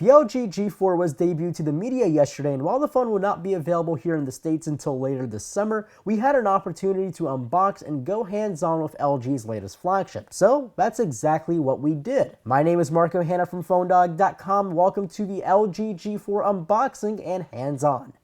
The LG G4 was debuted to the media yesterday, and while the phone will not be available here in the States until later this summer, we had an opportunity to unbox and go hands-on with LG's latest flagship. So that's exactly what we did. My name is Marco Hanna from PhoneDog.com. Welcome to the LG G4 unboxing and hands-on.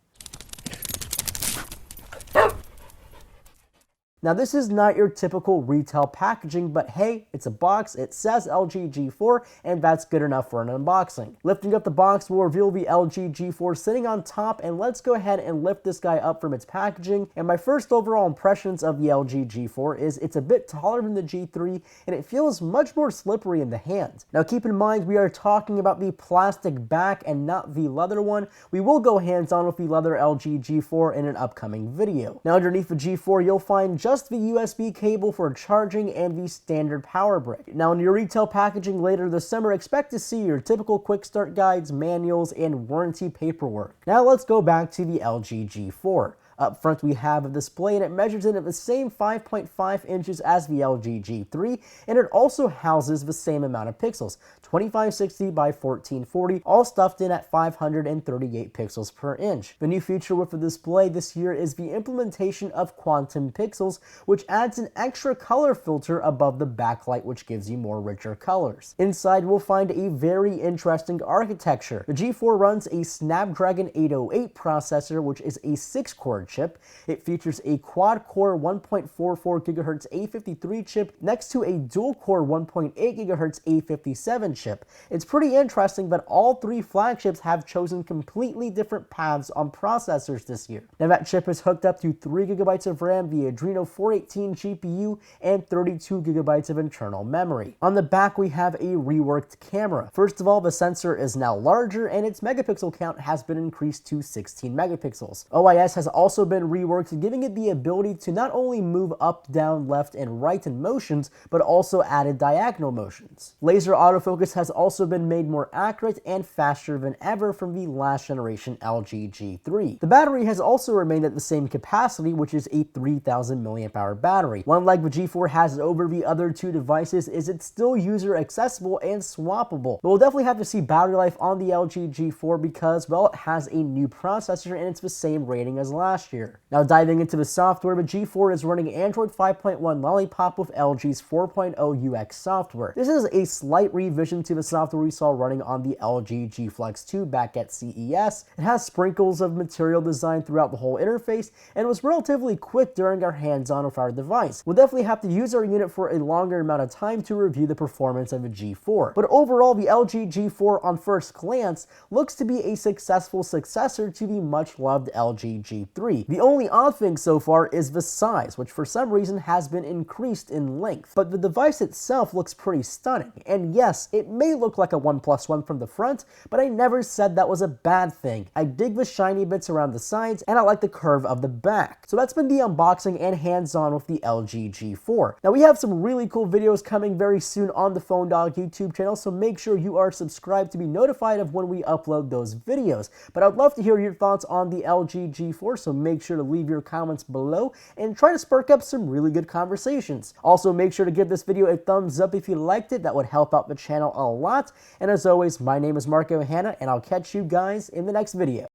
Now this is not your typical retail packaging, but hey, it's a box, it says LG G4, and that's good enough for an unboxing. Lifting up the box will reveal the LG G4 sitting on top, and let's go ahead and lift this guy up from its packaging. And my first overall impressions of the LG G4 is it's a bit taller than the G3, and it feels much more slippery in the hand. Now keep in mind, we are talking about the plastic back and not the leather one. We will go hands-on with the leather LG G4 in an upcoming video. Now underneath the G4, you'll find just the USB cable for charging and the standard power brick. Now in your retail packaging later this summer, expect to see your typical quick start guides, manuals, and warranty paperwork. Now let's go back to the LG G4. Up front we have a display, and it measures in at the same 5.5 inches as the LG G3, and it also houses the same amount of pixels, 2560 by 1440, all stuffed in at 538 pixels per inch. The new feature with the display this year is the implementation of quantum pixels, which adds an extra color filter above the backlight, which gives you more richer colors. Inside we'll find a very interesting architecture. The G4 runs a Snapdragon 808 processor, which is a 6-core chip. It features a quad-core 1.44 GHz A53 chip next to a dual-core 1.8 GHz A57 chip. It's pretty interesting, but all three flagships have chosen completely different paths on processors this year. Now that chip is hooked up to 3 GB of RAM via Adreno 418 GPU and 32 GB of internal memory. On the back we have a reworked camera. First of all, the sensor is now larger and its megapixel count has been increased to 16 megapixels. OIS has also been reworked, giving it the ability to not only move up, down, left, and right in motions, but also added diagonal motions. Laser autofocus has also been made more accurate and faster than ever from the last generation LG G3. The battery has also remained at the same capacity, which is a 3000 mAh battery. One leg the G4 has over the other two devices is it's still user accessible and swappable, but we'll definitely have to see battery life on the LG G4 because, well, it has a new processor and it's the same rating as last year. Now diving into the software, the G4 is running Android 5.1 Lollipop with LG's 4.0 UX software. This is a slight revision to the software we saw running on the LG G Flex 2 back at CES. It has sprinkles of material design throughout the whole interface and was relatively quick during our hands-on with our device. We'll definitely have to use our unit for a longer amount of time to review the performance of the G4. But overall, the LG G4 on first glance looks to be a successful successor to the much-loved LG G3. The only odd thing so far is the size, which for some reason has been increased in length. But the device itself looks pretty stunning. And yes, it may look like a OnePlus One from the front, but I never said that was a bad thing. I dig the shiny bits around the sides, and I like the curve of the back. So that's been the unboxing and hands-on with the LG G4. Now we have some really cool videos coming very soon on the Phone Dog YouTube channel, so make sure you are subscribed to be notified of when we upload those videos. But I'd love to hear your thoughts on the LG G4, so make sure to leave your comments below and try to spark up some really good conversations. Also, make sure to give this video a thumbs up if you liked it. That would help out the channel a lot. And as always, my name is Marco Hanna, and I'll catch you guys in the next video.